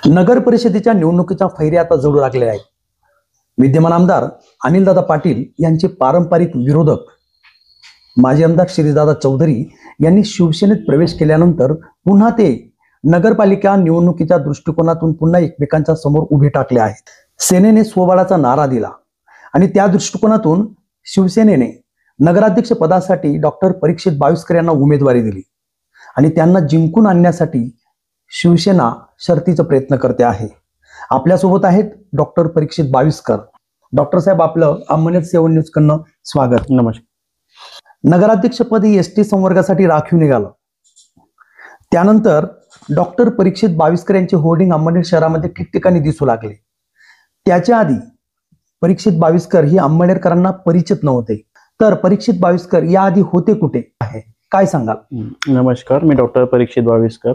नगर परिषदेच्या निवडणुकीच्या फैऱ्या आता जडू लागलेल्या आहेत. विद्यमान आमदार अनिलदादा पाटील यांचे पारंपरिक विरोधक माजी आमदार श्रीदादा चौधरी यांनी शिवसेनेत प्रवेश केल्यानंतर पुन्हा ते नगरपालिका निवडणुकीच्या दृष्टिकोनातून पुन्हा एकमेकांच्या समोर उभे टाकले आहेत. सेनेने स्वबळाचा नारा दिला आणि त्या दृष्टिकोनातून शिवसेनेने नगराध्यक्ष पदासाठी डॉक्टर परीक्षित बाविस्कर यांना उमेदवारी दिली आणि त्यांना जिंकून आणण्यासाठी शिवसेना शर्तीचा प्रयत्न करते आहे. आपल्यासोबत आहेत डॉक्टर परीक्षित बाविस्कर. डॉक्टर साहेब, आपलं अंमनेर 7 न्यूज कडनं स्वागत. नमस्कार. नगराध्यक्षपद एसटी संवर्गासाठी राखीव निघालं. त्यानंतर डॉक्टर परीक्षित बाविस्कर यांचे होर्डिंग अंमनेर शहरामध्ये ठिकठिकाणी दिसू लागले. त्याच्या आधी परीक्षित बाविस्कर ही अंमनेरकरांना परिचित नव्हते. तर परीक्षित बाविस्कर याआधी होते कुठे आहे, काय सांगाल? नमस्कार, मी डॉक्टर परीक्षित बाविस्कर.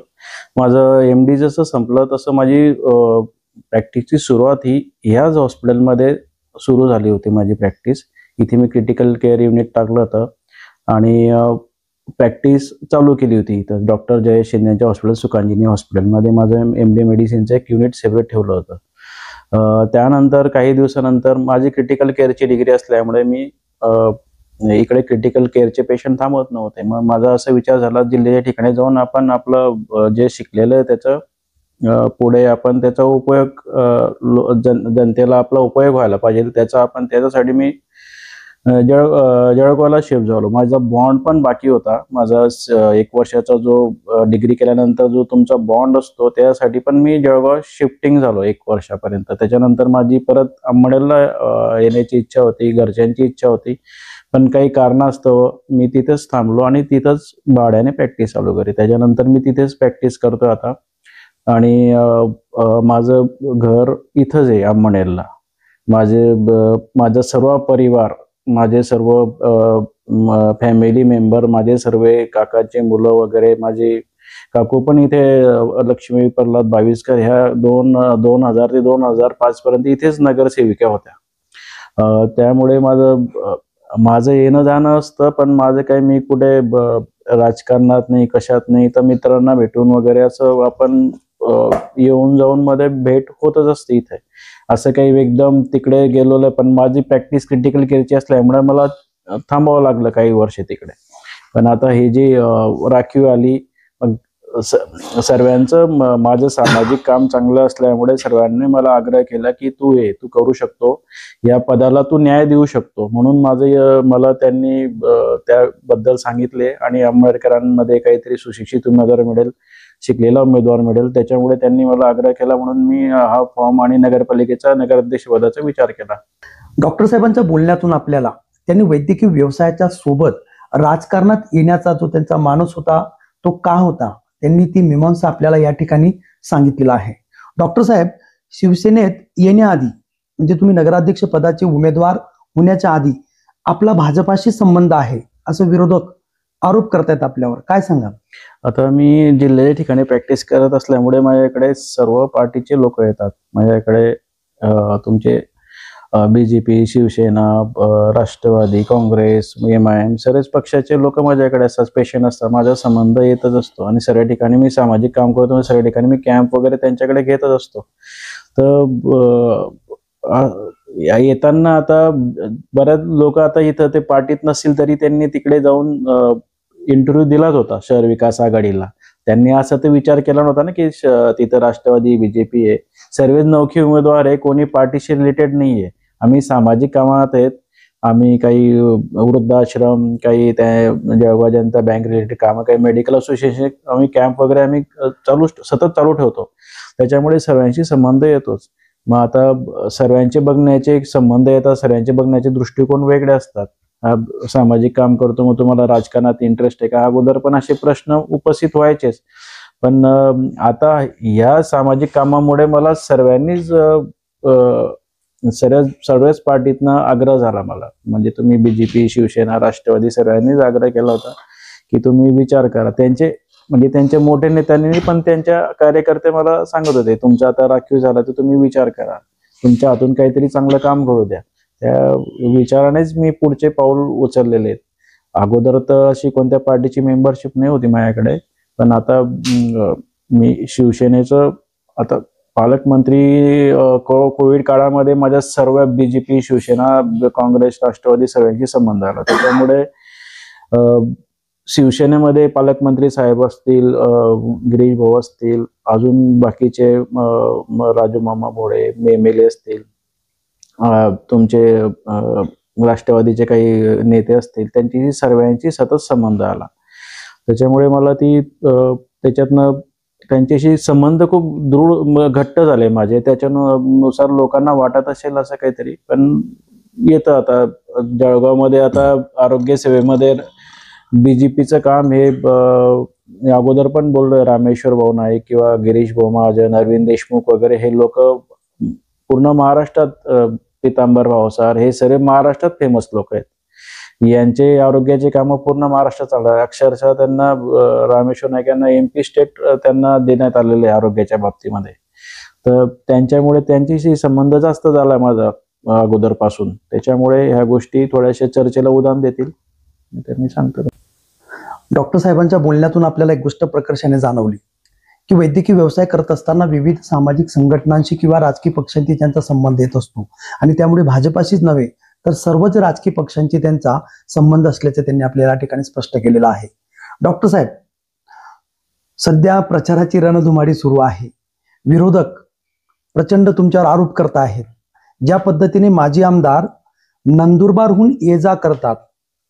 माझं MD जसं संपलं तसं माझी प्रॅक्टिसची सुरुवात ही ह्याच हॉस्पिटलमध्ये सुरू झाली होती. माझी प्रॅक्टिस इथे मी क्रिटिकल केअर युनिट टाकलं होतं आणि प्रॅक्टिस चालू केली होती इथं डॉक्टर जयेश शिंदेच्या हॉस्पिटल, सुखांजनी हॉस्पिटलमध्ये माझं MD मेडिसिनचं एक युनिट सेपरेट ठेवलं होतं. त्यानंतर काही दिवसानंतर माझी क्रिटिकल केअरची डिग्री असल्यामुळे मी इकडे क्रिटिकल केअरचे पेशंट थांबवत नव्हते. मग माझा असा विचार झाला, जिल्ह्याच्या ठिकाणी जाऊन आपण आपलं जे शिकलेलं आहे त्याचं पुढे आपण त्याचा उपयोग जनतेला आपला उपयोग व्हायला पाहिजे त्याच्यासाठी मी जळगावला शिफ्ट झालो. माझा बॉन्ड पण बाकी होता. माझा 1 वर्षाचा जो डिग्री केल्यानंतर जो तुमचा बॉन्ड असतो त्यासाठी पण मी जळगाव शिफ्टिंग झालो 1 वर्षापर्यंत. त्याच्यानंतर माझी परत अंमनेरला येण्याची इच्छा होती, घरच्यांची इच्छा होती, पण काही कारणास्तव मी तिथेच थांबलो आणि तिथंच भाड्याने प्रॅक्टिस चालू करी. त्याच्यानंतर मी तिथेच प्रॅक्टिस करतोय आता आणि माझं घर इथंच आहे अंमनेरला. माझा सर्व परिवार, माझे सर्व फॅमिली मेंबर, माझे सर्व काकाचे मुलं वगैरे, माझे काकू पण इथे लक्ष्मी प्रल्हाद बाविस्कर ह्या 2000 ते 2005 पर्यंत इथेच नगरसेविका होत्या. त्यामुळे माझं येणं जाणं असतं, पण माझं काही मी कुठे राजकारणात नाही, कशात नाही. तर मित्रांना भेटून वगैरे असं आपण येऊन जाऊन मध्ये भेट होतच असते इथे. असं काही एकदम तिकडे गेलो नाही. पण माझी प्रॅक्टिस क्रिटिकल केअरची असल्यामुळे मला थांबावं लागलं काही वर्ष तिकडे. पण आता ही जी राखीव आली, सर्वांचं माझं सामाजिक काम चांगलं असल्यामुळे सर्वांनी मला आग्रह केला की तू करू शकतो, या पदाला तू न्याय देऊ शकतो. म्हणून मला त्यांनी त्याबद्दल सांगितले आणि अंमनेरकरांमध्ये काहीतरी सुशिक्षित उमेदवार मिळेल, शिकलेला उमेदवार मिळेल, त्याच्यामुळे त्यांनी मला आग्रह केला. म्हणून मी हा फॉर्म आणि नगरपालिकेचा नगराध्यक्ष पदाचा विचार केला. डॉक्टर साहेबांच्या बोलण्यातून आपल्याला त्यांनी वैद्यकीय व्यवसायाच्या सोबत राजकारणात येण्याचा जो त्यांचा मानस होता तो का होता, त्यांनी ती मीमांसा आपल्याला या ठिकाणी सांगितलेलं आहे. डॉक्टर साहेब, शिवसेनेत येण्याआधी म्हणजे तुम्ही नगराध्यक्ष पदाचे उमेदवार होण्याच्या आधी आपला भाजपाशी संबंध आहे असं विरोधक आरोप करतायत आपल्यावर, काय सांगाल? आता मी जिल्ह्याच्या ठिकाणी प्रॅक्टिस करत असल्यामुळे माझ्याकडे सर्व पार्टीचे लोक येतात. माझ्याकडे तुमचे BJP, शिवसेना, राष्ट्रवादी, काँग्रेस, MIM सर्वच पक्षाचे लोक माझ्याकडे असतात, पेशंट असतात. माझा संबंध येतच असतो आणि सर्व ठिकाणी मी सामाजिक काम करतो. सर्व ठिकाणी मी कॅम्प वगैरे त्यांच्याकडे घेतच असतो. तर येताना आता बऱ्याच लोक आता इथं ते पार्टीत नसतील तरी त्यांनी तिकडे जाऊन इंटरव्ह्यू दिलाच होता शहर विकास आघाडीला. त्यांनी असा तर विचार केला नव्हता ना की तिथं राष्ट्रवादी, BJP आहे. सर्वच नौखे उमेदवार आहे, कोणी पार्टीशी रिलेटेड नाही आहे. आम्ही सामाजिक कामात आहेत. आम्ही काही वृद्धाश्रम, काही त्या जळगाव जनता बँक रिलेटेड कामं, काही मेडिकल असोसिएशन, आम्ही कॅम्प वगैरे आम्ही सतत चालू ठेवतो. त्याच्यामुळे सर्वांशी संबंध येतोच. मग आता सर्वांचे बघण्याचे संबंध येतात, सर्वांचे बघण्याचे दृष्टिकोन वेगळे असतात. सामाजिक काम करतो, मग तुम्हाला राजकारणात इंटरेस्ट आहे का, अगोदर पण असे प्रश्न उपस्थित व्हायचेच. पण आता या सामाजिक कामामुळे मला सर्वच पार्टीतनं आग्रह झाला मला. म्हणजे तुम्ही BJP, शिवसेना, राष्ट्रवादी सर्वांनीच आग्रह केला होता की तुम्ही विचार करा. त्यांच्या मोठ्या नेत्यांनी पण त्यांच्या कार्यकर्ते मला सांगत होते, तुमचा आता राखीव झाला तर तुम्ही विचार करा, तुमच्या हातून काहीतरी चांगलं काम करू द्या. त्या विचारानेच मी पुढचे पाऊल उचललेले आहेत. अगोदर तर अशी कोणत्या पार्टीची मेंबरशिप नाही होती माझ्याकडे, पण आता मी शिवसेनेचं आता पालकमंत्री कोविड काळामध्ये माझ्या सर्व बीजेपी, शिवसेना, काँग्रेस, राष्ट्रवादी सर्वांशी संबंध आला. त्याच्यामुळे शिवसेनेमध्ये पालकमंत्री साहेब असतील, गिरीश भाऊ असतील, अजून बाकीचे राजू मामा भोळे MLA असतील, तुमचे राष्ट्रवादीचे काही नेते असतील, त्यांची सर्वांची सतत संबंध आला. त्याच्यामुळे मला त्याच्यातनं त्यांच्याशी संबंध खूप दृढ घट्ट झाले माझे. त्याच्यानुसार लोकांना वाटत असेल असं काहीतरी, पण येतं आता जळगावमध्ये आता आरोग्य सेवेमध्ये बीजेपीचं काम हे अगोदर पण बोललोय, रामेश्वर भाऊ नाईक किंवा गिरीश भाऊ महाजन, अरविंद देशमुख वगैरे हे लोक पूर्ण महाराष्ट्रात, पितांबर भावसार हे सर्व महाराष्ट्रात फेमस लोक आहेत. यांचे आरोग्याचे कामं पूर्ण महाराष्ट्रात चालतात. अक्षरशः त्यांना रामेश्वर नाईक यांना MP स्टेट त्यांना देण्यात आलेले आहे आरोग्याच्या बाबतीमध्ये. तर त्यांच्यामुळे त्यांच्याशी संबंध जास्त झाला माझा अगोदरपासून. त्याच्यामुळे ह्या गोष्टी थोड्याशा चर्चेला उधाण देतील तर मी सांगतो. डॉक्टर साहेबांच्या बोलण्यातून आपल्याला एक गोष्ट प्रकर्षाने जाणवली की वैद्यकीय व्यवसाय करत असताना विविध सामाजिक संघटनांशी किंवा राजकीय पक्षांशी त्यांचा संबंध येत असतो आणि त्यामुळे भाजपाशीच नव्हे तर सर्वच राजकीय पक्षांची त्यांचा संबंध असल्याचे त्यांनी आपल्या या ठिकाणी स्पष्ट केलेलं आहे. डॉक्टर साहेब, सध्या प्रचाराची रणधुमाळी सुरू आहे. विरोधक प्रचंड तुमच्यावर आरोप करत आहेत. ज्या पद्धतीने माजी आमदार नंदुरबारहून ये जा करतात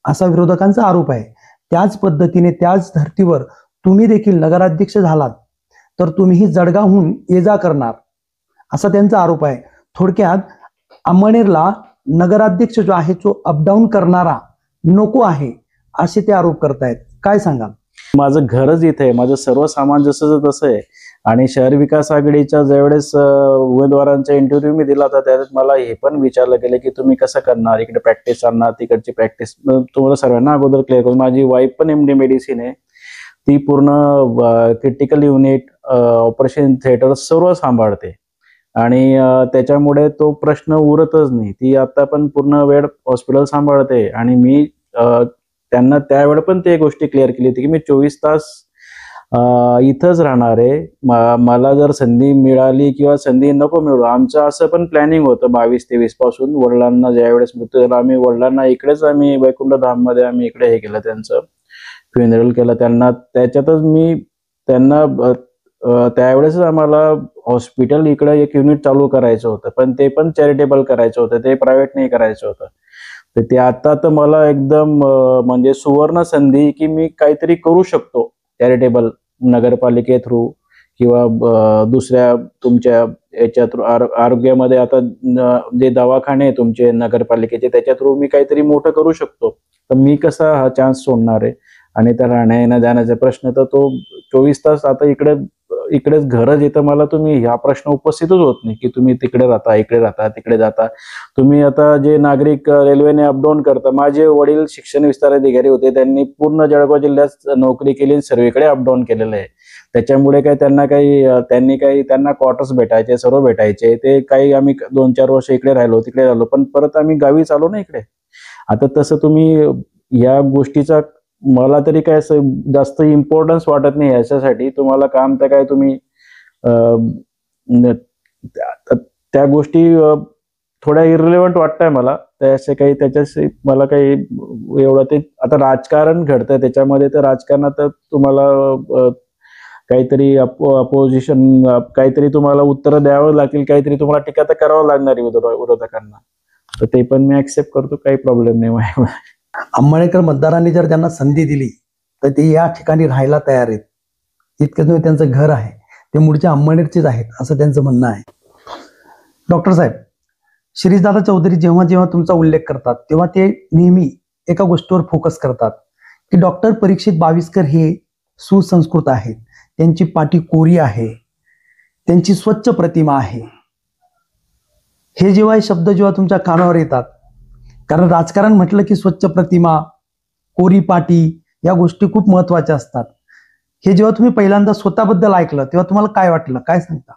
असा विरोधकांचा आरोप आहे, त्याच पद्धतीने त्याच धर्तीवर तुम्ही देखील नगराध्यक्ष झालात तर तुम्हीही जळगावहून ये जा करणार असा त्यांचा आरोप आहे. थोडक्यात अंमळनेरला नगराध्यक्ष जो आहे तो अपडाऊन करणारा नको आहे असे ते आरोप करतायत. काय सांगाल? माझं घरच इथे आहे, माझं सर्व सामान जसं तसं आहे. आणि शहर विकास आघाडीच्या ज्यावेळेस उमेदवारांचा इंटरव्ह्यू मी दिला होता त्यावेळेस मला हे पण विचारलं गेलं की तुम्ही कसं करणार, इकडे प्रॅक्टिस आणणार, तिकडची प्रॅक्टिस. तुम्हाला सर्वांना अगोदर क्लिअर करून, माझी वाईफ पण MD मेडिसिन आहे, ती पूर्ण क्रिटिकल युनिट, ऑपरेशन थिएटर सर्व सांभाळते आणि त्याच्यामुळे तो प्रश्न उरतच नाही. ती आता पण पूर्ण वेळ हॉस्पिटल सांभाळते आणि मी त्यांना त्यावेळे पण ते गोष्टी क्लिअर केली होती की मी 24 तास इथंच राहणार आहे. मला जर संधी मिळाली किंवा संधी नको मिळू, आमचं असं पण प्लॅनिंग होतं 22-23 पासून. वडिलांना ज्यावेळेस मृत्यू झाला आम्ही वडिलांना इकडेच आम्ही वैकुंठ धाममध्ये आम्ही इकडे हे केलं, त्यांचं फ्युनरल केलं त्यांना. त्याच्यातच मी त्यांना त्यावेळेस आम्हाला हॉस्पिटल इकडे एक युनिट चालू करायचं होतं, पण ते पण चॅरिटेबल करायचं होतं, ते प्रायव्हेट नाही करायचं होतं. तर ते आता तर मला एकदम म्हणजे सुवर्ण संधी की मी काहीतरी करू शकतो चॅरिटेबल नगरपालिके थ्रू किंवा दुसऱ्या तुमच्या याच्या थ्रू. आरोग्यामध्ये आता जे दवाखाने तुमचे नगरपालिकेचे त्याच्या थ्रू मी काहीतरी मोठं करू शकतो. तर मी कसा हा चान्स सोडणार आहे? आणि त्या राहण्या येण्या जाण्याचा प्रश्न तर तो 24 तास आता इकडेच घरच येतं. मला तुम्ही हा प्रश्न उपस्थितच होत नाही की तुम्ही तिकडे राहता, इकडे राहता, तिकडे जाता. तुम्ही आता जे नागरिक रेल्वेने अपडाऊन करता, माझे वडील शिक्षण विस्तार अधिकारी होते, त्यांनी पूर्ण जळगाव जिल्ह्यात नोकरी केली, सर्वीकडे अपडाऊन केलेलं आहे. त्याच्यामुळे त्यांना क्वार्टर्स भेटायचे, सर्व भेटायचे. ते काही आम्ही 2-4 वर्ष इकडे राहिलो, तिकडे राहिलो, पण परत आम्ही गावी चालू ना इकडे. आता तसं तुम्ही या गोष्टीचा मला तरी काय जास्त इम्पॉर्टन्स वाटत नाही याच्यासाठी. तुम्हाला काम तर काय तुम्ही त्या गोष्टी थोड्या इरिलेव्हंट वाटतंय मला. त्याच्याशी मला काही एवढं ते आता राजकारण घडतंय त्याच्यामध्ये, तर राजकारणात तुम्हाला काहीतरी अपोजिशन काहीतरी तुम्हाला उत्तर द्यावं लागतील, काहीतरी तुम्हाला टीका तर करावं लागणार आहे विरोधकांना. तर ते पण मी ऍक्सेप्ट करतो, काही प्रॉब्लेम नाही माझ्यामुळे. अंमळनेकर मतदारांनी जर त्यांना संधी दिली तर ते या ठिकाणी राहायला तयार आहेत. इतकं त्यांचं घर आहे, ते मूळच्या अंमळनेरचेच आहेत असं त्यांचं म्हणणं आहे. डॉक्टर साहेब, शिरीषदादा चौधरी जेव्हा जेव्हा तुमचा उल्लेख करतात तेव्हा ते नेहमी एका गोष्टीवर फोकस करतात की डॉक्टर परीक्षित बाविस्कर हे सुसंस्कृत आहेत, त्यांची पाठी कोरी आहे, त्यांची स्वच्छ प्रतिमा आहे. हे जेव्हा शब्द तुमच्या कानावर येतात, कारण राजकारण म्हटलं की स्वच्छ प्रतिमा, कोरी पाटी या गोष्टी खूप महत्वाच्या असतात. हे जेव्हा तुम्ही पहिल्यांदा स्वतःबद्दल ऐकलं तेव्हा तुम्हाला काय वाटलं, काय सांगता?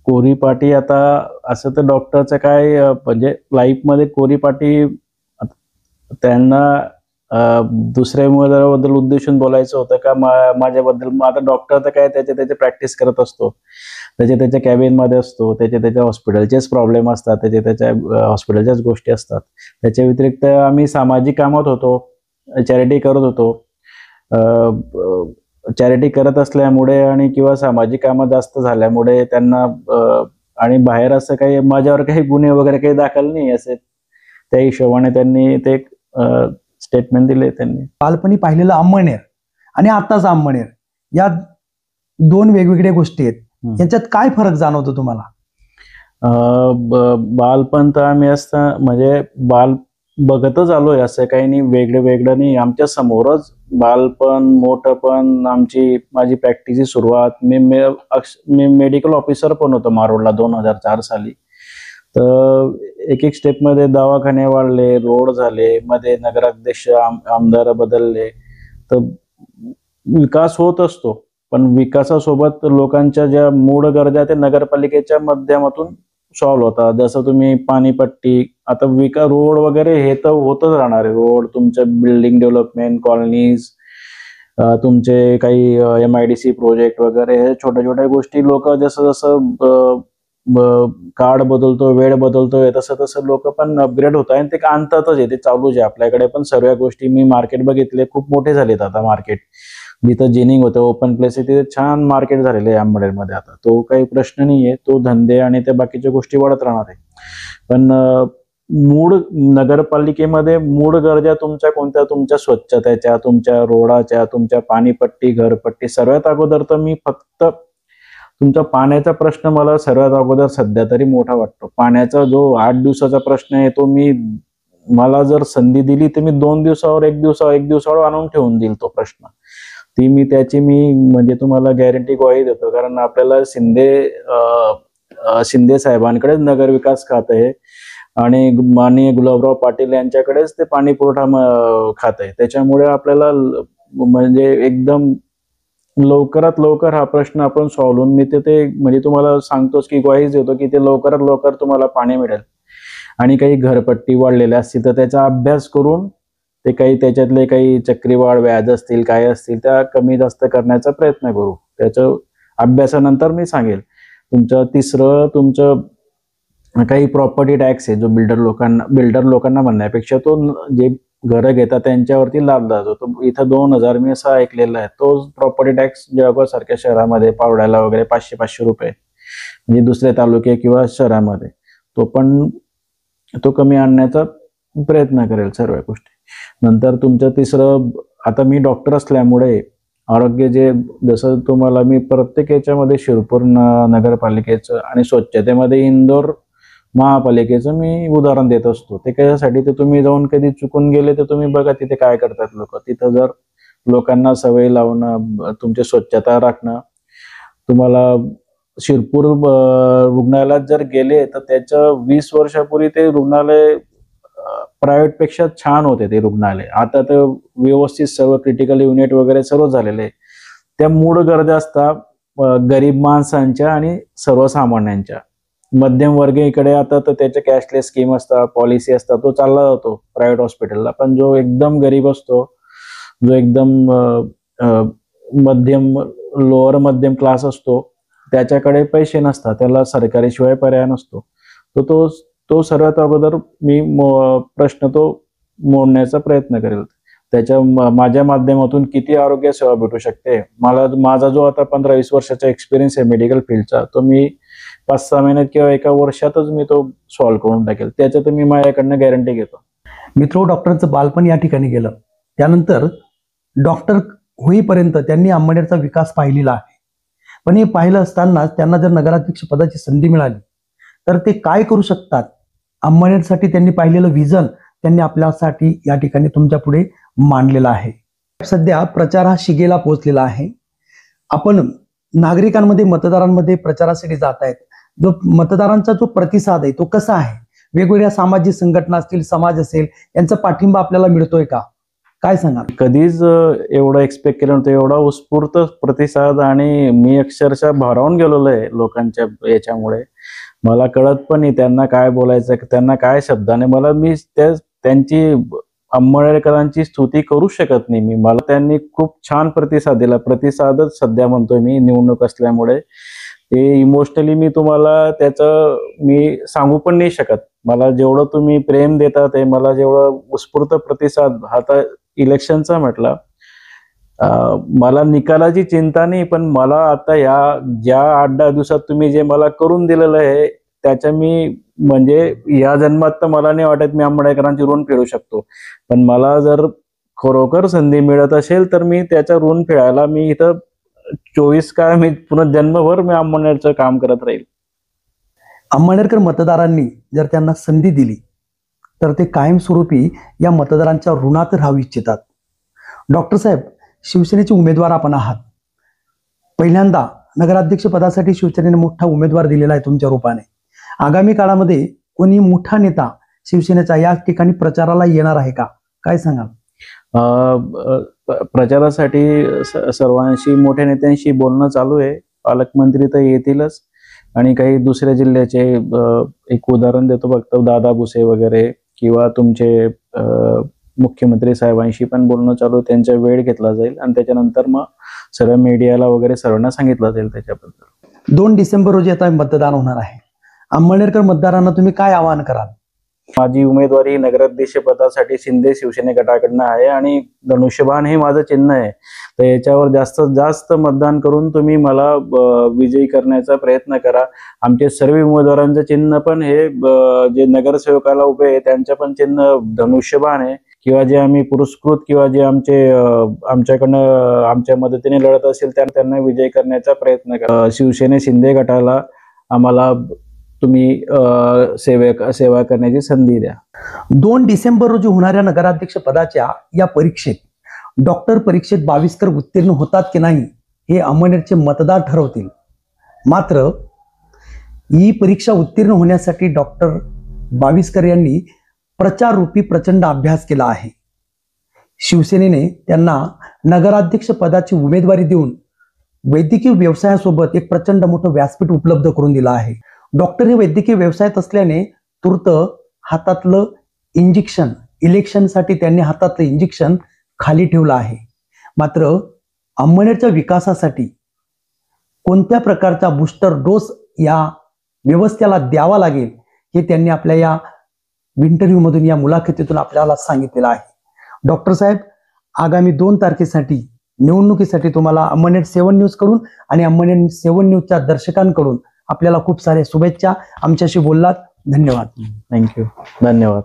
कोरी पाटी, आता असं तर डॉक्टरचं काय म्हणजे लाईफमध्ये कोरी पाटी त्यांना दुसऱ्या मुलाबद्दल उद्देशून बोलायचं होतं का माझ्याबद्दल. आता डॉक्टर तर काय त्याचे प्रॅक्टिस करत असतो, त्याच्या कॅबिनमध्ये असतो, त्याच्या हॉस्पिटलचेच प्रॉब्लेम असतात, त्याच्या हॉस्पिटलच्याच गोष्टी असतात. त्याच्या व्यतिरिक्त आम्ही सामाजिक कामात होतो, चॅरिटी करत होतो. चॅरिटी करत असल्यामुळे आणि किंवा सामाजिक कामं जास्त झाल्यामुळे त्यांना आणि बाहेर असं काही माझ्यावर काही गुन्हे वगैरे काही दाखल नाही असे, त्या हिशोबाने त्यांनी ते स्टेटमेंट दिले त्यांनी. बालपणी पाहिलेलं अंमळनेर आणि आताच अंमळनेर या दोन वेगवेगळ्या गोष्टी आहेत, यांच्यात काय फरक जाणवतो तुम्हाला? बालपण तर आम्ही असं म्हणजे बाल बघतच आलोय, असं काही नाही वेगळं नाही. आमच्या समोरच बालपण मोठंपण माझी प्रॅक्टिसची सुरुवात. मी मेडिकल ऑफिसर पण होतो मारोडला 2004 साली. तर एक स्टेपमध्ये दवाखाने वाढले, रोड झाले, मध्ये नगराध्यक्ष आमदार बदलले. तर विकास होत असतो, पण विकासासोबत लोकांच्या ज्या मूळ गरजा ते नगरपालिकेच्या माध्यमातून सॉल्व्ह होता. जसं तुम्ही पाणीपट्टी, आता रोड वगैरे हे तर होतच राहणार आहे. रोड, तुमचं बिल्डिंग डेव्हलपमेंट, कॉलनीज, तुमचे काही MIDC प्रोजेक्ट वगैरे, हे छोट्या छोट्या गोष्टी लोक जसं काळ बदलतो, वेळ बदलतोय, तसं लोक पण अपग्रेड होत आहे आणि ते आणतातच आहे, ते चालूच आहे. आपल्याकडे पण सर्व गोष्टी, मी मार्केट बघितले, खूप मोठे झालेत आता मार्केट. जिथं जेनिंग होतं, ओपन प्लेस आहे, तिथे छान मार्केट झालेलं आहे अंमळनेरमध्ये. आता तो काही प्रश्न नाहीये, तो धंदे आणि त्या बाकीच्या गोष्टी वाढत राहणार आहे. पण मूळ नगरपालिकेमध्ये मूळ गरजा तुमच्या कोणत्या? तुमच्या स्वच्छतेच्या, तुमच्या रोडाच्या, तुमच्या पाणीपट्टी, घरपट्टी. सर्वात अगोदर तर मी फक्त तुमचा पाण्याचा प्रश्न मला सर्वात अगोदर सध्या तरी मोठा वाटतो. पाण्याचा जो 8 दिवसाचा प्रश्न आहे, तो मला जर संधी दिली तर मी 2 दिवसावर, एक दिवसावर आणून ठेवून देईल तो प्रश्न. त्याची म्हणजे तुम्हाला गॅरंटी ग्वाही देतो, कारण आपल्याला शिंदे साहेबांकडेच नगर विकास खातं आहे आणि माननीय गुलाबराव पाटील यांच्याकडेच ते पाणी पुरवठा खातं आहे. त्याच्यामुळे आपल्याला म्हणजे एकदम लवकरात लवकर हा प्रश्न आपण सॉल्व्ह होऊन, मी ते म्हणजे तुम्हाला सांगतोच की ग्वाहीच देतो की ते लवकरात लवकर तुम्हाला पाणी मिळेल. आणि काही घरपट्टी वाढलेल्या असतील तर त्याचा अभ्यास करून ते काही त्याच्यातले काही चक्रीवाढ व्याज असतील, काय असतील, त्या कमी जास्त करण्याचा प्रयत्न करू. त्याच्या अभ्यासानंतर मी सांगेल. तुमचं काही प्रॉपर्टी टॅक्स आहे, जो बिल्डर लोकांना म्हणण्यापेक्षा तो जे घरं घेतात त्यांच्यावरती लादला जातो. इथं 2000 मी असं ऐकलेलं आहे. तो प्रॉपर्टी टॅक्स जळगाव सारख्या शहरामध्ये, पावड्याला वगैरे 500 रुपये, म्हणजे दुसऱ्या तालुके किंवा शहरामध्ये, तो कमी आणण्याचा प्रयत्न करेल सर्व गोष्टी. नंतर तुमचं आता मी डॉक्टर असल्यामुळे आरोग्य जसं तुम्हाला मी प्रत्येक याच्यामध्ये शिरपूर नगरपालिकेचं आणि स्वच्छतेमध्ये इंदोर महापालिकेचं मी उदाहरण देत असतो. ते कशासाठी? तर तुम्ही जाऊन कधी चुकून गेले तर तुम्ही बघा तिथे काय करतात लोक. तिथं जर लोकांना सवय लावणं, तुमची स्वच्छता राखणं. तुम्हाला शिरपूर रुग्णालयात जर गेले तर त्याच्या 20 वर्षापूर्वी ते रुग्णालय प्रायव्हेट पेक्षा छान होते ते रुग्णालय. आता तर व्यवस्थित सर्व क्रिटिकल युनिट वगैरे सर्व झालेले. त्या मूळ गरजा असतात गरीब माणसांच्या आणि सर्वसामान्यांच्या. मध्यमवर्गीयकडे आता तर त्याच्या कॅशलेस स्कीम असतात, पॉलिसी असतात, तो चालला जातो प्रायव्हेट हॉस्पिटलला. पण जो एकदम गरीब असतो, जो एकदम लोअर मध्यम क्लास असतो, त्याच्याकडे पैसे नसतात, त्याला सरकारी शिवाय पर्याय नसतो. तो सर्वात अगोदर मी प्रश्न तो मोडण्याचा प्रयत्न करेल. माझ्या माध्यमातून किती आरोग्य सेवा भेटू शकते. माझा जो आता 15-20 वर्षाचा एक्सपिरियन्स आहे मेडिकल फील्डचा, तो मी 5-6 महिन्यात किंवा 1 वर्षातच मी तो सॉल्व्ह करून टाकेल. त्याच्यात मी माझ्याकडनं गॅरंटी घेतो. मित्र, डॉक्टरांचं बालपण या ठिकाणी गेलं, त्यानंतर डॉक्टर होईपर्यंत त्यांनी अंमळनेरचा विकास पाहिलेला आहे. पण हे पाहिलं असताना त्यांना जर नगराध्यक्ष पदाची संधी मिळाली तर ते काय करू शकतात? अंमळनेरसाठी त्यांनी पाहिलेलं विजन त्यांनी आपल्यासाठी या ठिकाणी तुमच्या पुढे मांडलेलं आहे. सध्या प्रचार हा शिगेला पोहोचलेला आहे. आपण नागरिकांमध्ये, मतदारांमध्ये प्रचारासाठी जात आहेत. जो मतदारांचा जो प्रतिसाद आहे तो कसा आहे? वेगवेगळ्या सामाजिक संघटना असतील, समाज असेल, यांचा पाठिंबा आपल्याला मिळतोय का? काय सांगाल? कधीच एवढं एक्सपेक्ट केलं नव्हतं, एवढा उत्स्फूर्त प्रतिसाद. आणि मी अक्षरशः भारावून गेलेलो आहे लोकांच्या याच्यामुळे. मला कळत पण नाही त्यांना काय बोलायचं, त्यांना काय शब्दाने. मी त्यांची अंमळनेरकरांची स्तुती करू शकत नाही मी. मला त्यांनी खूप छान प्रतिसाद दिला. प्रतिसादच सध्या म्हणतोय मी, निवडणूक असल्यामुळे. ते इमोशनली मी तुम्हाला त्याचं मी सांगू पण नाही शकत. मला जेवढं तुम्ही प्रेम देता, ते मला जेवढं उत्स्फूर्त प्रतिसाद, आता इलेक्शनचा म्हटलं, मला निकालाची चिंता नाही, पण मला आता ज्या 8-10 दिवसात तुम्ही जे मला करून दिलेलं आहे, त्याच्या मी म्हणजे या जन्मात तर मला नाही वाटत मी अंमळनेरकरांची ऋण फेडू शकतो. पण मला जर खरोखर संधी मिळत असेल तर मी त्याचं ऋण फेडायला मी इथं 24 काय मी पुन्हा जन्मभर मी अंमळनेरचं काम करत राहील. अंमळनेरकर मतदारांनी जर त्यांना संधी दिली तर ते कायमस्वरूपी या मतदारांच्या ऋणात राहू इच्छितात. डॉक्टर साहेब, शिवसेनेचे उमेदवार आपण आहात. पहिल्यांदा नगराध्यक्ष पदासाठी शिवसेनेने मोठा उमेदवार दिलेला आहे तुमच्या रूपाने. आगामी काळामध्ये कोणी मोठा नेता शिवसेनेचा या ठिकाणी प्रचाराला येणार आहे का? काय सांगाल? प्रचारासाठी सर्वांशी, मोठ्या नेत्यांशी बोलणं चालू आहे. पालकमंत्री तर येतीलच, आणि काही दुसऱ्या जिल्ह्याचे, एक उदाहरण देतो फक्त, दादा भुसे वगैरे, किंवा तुमचे मुख्यमंत्री साहेबांशी पण बोलणं चालू. त्यांचा वेळ घेतला जाईल आणि त्याच्यानंतर मग सर्व मीडियाला वगैरे सर्वांना सांगितलं जाईल त्याच्याबद्दल. 2 डिसेंबर रोजी आता मतदान होणार आहे. अंमळनेरकर मतदारांना तुम्ही काय आवाहन कराल? माझी उमेदवारी नगराध्यक्ष पदासाठी शिंदे शिवसेने गटाकडनं आहे आणि धनुष्यबाण हे माझं चिन्ह आहे. तर याच्यावर जास्तीत जास्त मतदान करून तुम्ही मला विजयी करण्याचा प्रयत्न करा. आमचे सर्व उमेदवारांचं चिन्ह पण हे जे नगरसेवकाला उभे आहे त्यांचं पण चिन्ह धनुष्यबाण आहे, किंवा जे आम्ही पुरस्कृत किंवा जे आमच्याकडनं आमच्या मदतीने लढत असेल त्यांना विजयी करण्याचा प्रयत्न करा. शिवसेने शिंदे गटाला आम्हाला तुम्ही सेवा करण्याची संधी द्या. 2 डिसेंबर रोजी होणाऱ्या नगराध्यक्ष पदाच्या या परीक्षेत, डॉक्टर परीक्षेत 22कर उत्तीर्ण होतात की नाही हे अंमळनेरचे मतदार ठरवतील. मात्र ही परीक्षा उत्तीर्ण होण्यासाठी डॉक्टर 22कर यांनी प्रचाररूपी प्रचंड अभ्यास केला आहे. शिवसेनेने त्यांना नगराध्यक्ष पदाची उमेदवारी देऊन वैद्यकीय व्यवसायासोबत एक प्रचंड मोठं व्यासपीठ उपलब्ध करून दिलं आहे. डॉक्टर हे वैद्यकीय व्यवसायात असल्याने तूर्त हातातलं इंजेक्शन, इलेक्शनसाठी त्यांनी हातातलं इंजेक्शन खाली ठेवलं आहे. मात्र अंमळनेरच्या विकासासाठी कोणत्या प्रकारचा बूस्टर डोस या व्यवस्थेला द्यावा लागेल हे त्यांनी आपल्या या इंटरव्ह्यूमधून, या मुलाखतीतून आपल्याला सांगितलेलं आहे. डॉक्टर साहेब, आगामी 2 तारखेसाठी निवडणुकीसाठी तुम्हाला अंमळनेर 7 न्यूज कडून आणि अंमळनेर 7 न्यूजच्या दर्शकांकडून आपल्याला खूप साऱ्या शुभेच्छा. आमच्याशी बोललात, धन्यवाद. थँक्यू. धन्यवाद.